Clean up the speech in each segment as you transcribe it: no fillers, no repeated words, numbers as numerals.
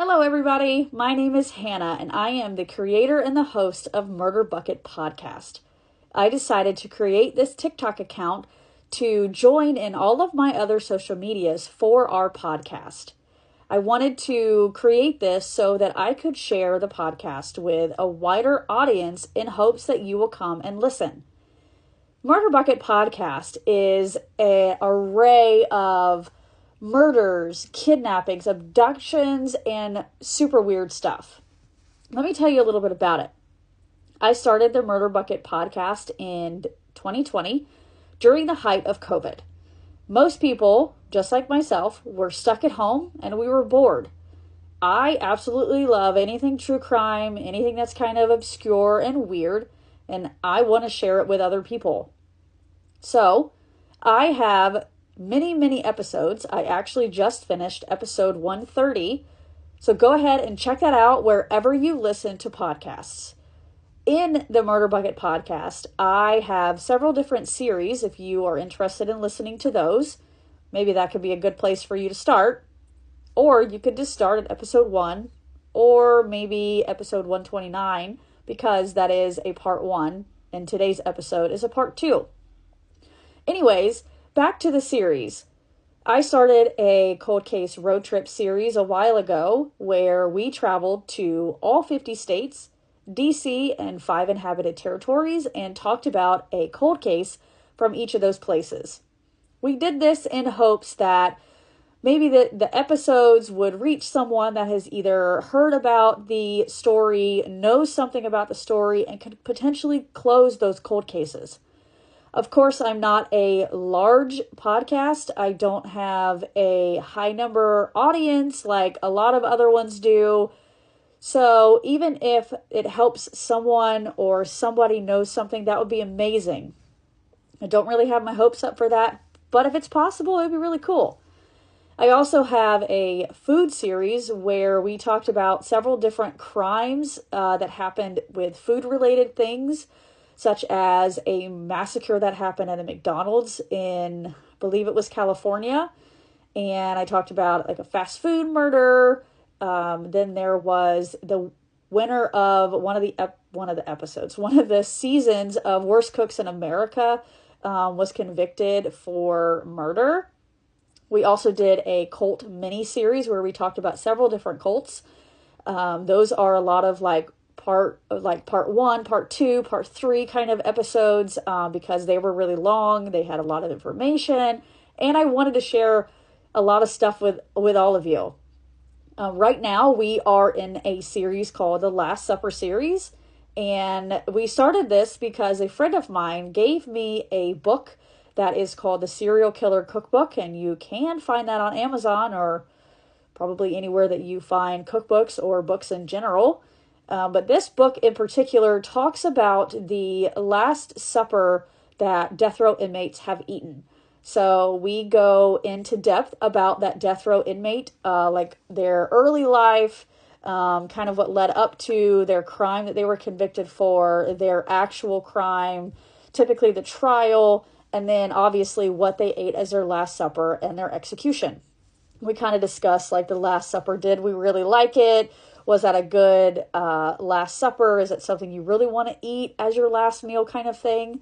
Hello, everybody. My name is Hannah, and I am the creator and the host of Murder Bucket Podcast. I decided to create this TikTok account to join in all of my other social medias for our podcast. I wanted to create this so that I could share the podcast with a wider audience in hopes that you will come and listen. Murder Bucket Podcast is an array of murders, kidnappings, abductions, and super weird stuff. Let me tell you a little bit about it. I started the Murder Bucket Podcast in 2020 during the height of COVID. Most people, just like myself, were stuck at home and we were bored. I absolutely love anything true crime, anything that's kind of obscure and weird, and I want to share it with other people. So, I have many episodes. I actually just finished episode 130. So go ahead and check that out wherever you listen to podcasts. In the Murder Bucket Podcast, I have several different series. If you are interested in listening to those, maybe that could be a good place for you to start. Or you could just start at episode 1 or maybe episode 129 because that is a part 1 and today's episode is a part 2. Anyways, back to the series. I started a cold case road trip series a while ago where we traveled to all 50 states, DC, and 5 inhabited territories and talked about a cold case from each of those places. We did this in hopes that maybe the episodes would reach someone that has either heard about the story, knows something about the story, and could potentially close those cold cases. Of course, I'm not a large podcast. I don't have a high number audience like a lot of other ones do. So even if it helps someone or somebody knows something, that would be amazing. I don't really have my hopes up for that, but if it's possible, it'd be really cool. I also have a food series where we talked about several different crimes that happened with food-related things, such as a massacre that happened at a McDonald's in, I believe it was California. And I talked about like a fast food murder. Then there was the winner of one of the seasons of Worst Cooks in America was convicted for murder. We also did a cult mini series where we talked about several different cults. Those are a lot of part 1, part 2, part 3 kind of episodes because they were really long. They had a lot of information and I wanted to share a lot of stuff with all of you. Right now we are in a series called the Last Supper series, and we started this because a friend of mine gave me a book that is called The Serial Killer Cookbook, and you can find that on Amazon or probably anywhere that you find cookbooks or books in general. But this book in particular talks about the Last Supper that death row inmates have eaten. So we go into depth about that death row inmate, like their early life, kind of what led up to their crime that they were convicted for, their actual crime, typically the trial, and then obviously what they ate as their Last Supper and their execution. We kind of discuss like the Last Supper. Did we really like it? Was that a good Last Supper? Is it something you really want to eat as your last meal kind of thing?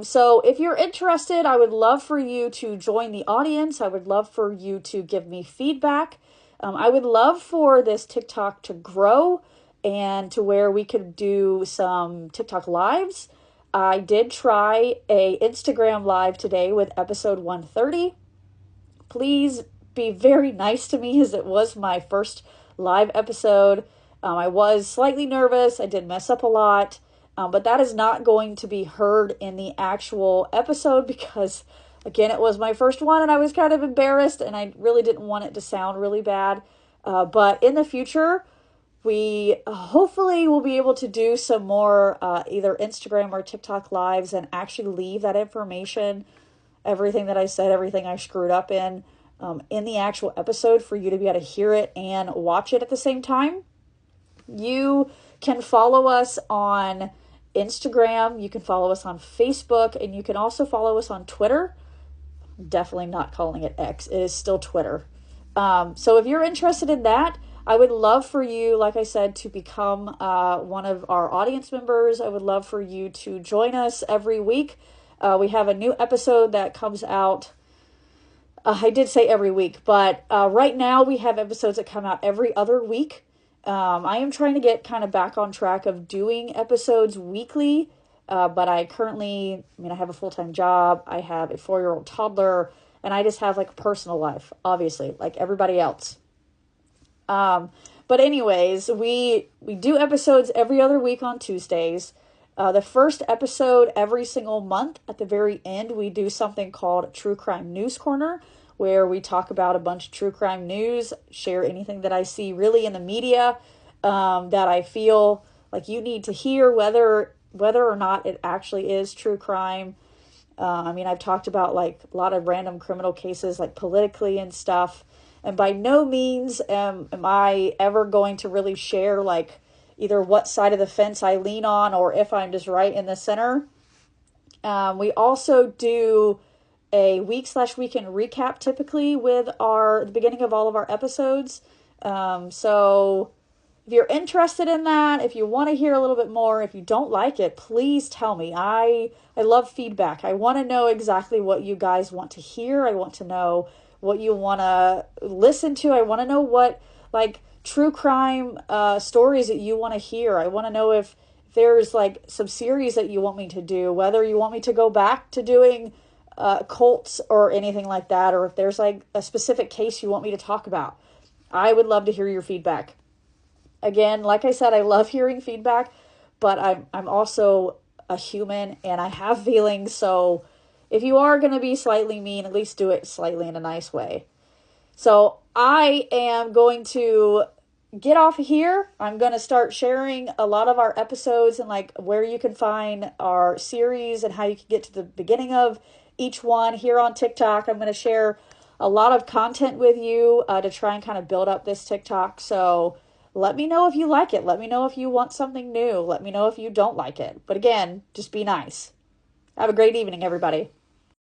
So if you're interested, I would love for you to join the audience. I would love for you to give me feedback. I would love for this TikTok to grow and to where we could do some TikTok lives. I did try a Instagram live today with episode 130. Please be very nice to me as it was my first live episode. I was slightly nervous. I did mess up a lot, but that is not going to be heard in the actual episode because, again, it was my first one and I was kind of embarrassed and I really didn't want it to sound really bad. But in the future, we hopefully will be able to do some more either Instagram or TikTok lives and actually leave that information, everything that I said, everything I screwed up in the actual episode for you to be able to hear it and watch it at the same time. You can follow us on Instagram, you can follow us on Facebook, and you can also follow us on Twitter. Definitely not calling it X. It is still Twitter. So if you're interested in that, I would love for you, like I said, to become one of our audience members. I would love for you to join us every week. We have a new episode that comes out. I did say every week, but right now we have episodes that come out every other week. I am trying to get kind of back on track of doing episodes weekly, but I have a full-time job. I have a 4-year-old toddler, and I just have like a personal life, obviously, like everybody else. But anyways, we do episodes every other week on Tuesdays. The first episode every single month, at the very end, we do something called True Crime News Corner, where we talk about a bunch of true crime news, share anything that I see really in the media that I feel like you need to hear, whether or not it actually is true crime. I've talked about like a lot of random criminal cases, like politically and stuff. And by no means am I ever going to really share like either what side of the fence I lean on or if I'm just right in the center. We also do a week/weekend recap typically with the beginning of all of our episodes. So if you're interested in that, if you want to hear a little bit more, if you don't like it, please tell me. I love feedback. I want to know exactly what you guys want to hear. I want to know what you want to listen to. I want to know what like true crime stories that you want to hear. I want to know if there's like some series that you want me to do, whether you want me to go back to doing cults or anything like that, or if there's like a specific case you want me to talk about. I would love to hear your feedback. Again, like I said, I love hearing feedback, but I'm also a human and I have feelings, so if you are going to be slightly mean, at least do it slightly in a nice way. So I am going to get off of here. I'm going to start sharing a lot of our episodes and like where you can find our series and how you can get to the beginning of each one here on TikTok. I'm going to share a lot of content with you to try and kind of build up this TikTok. So let me know if you like it. Let me know if you want something new. Let me know if you don't like it. But again, just be nice. Have a great evening, everybody.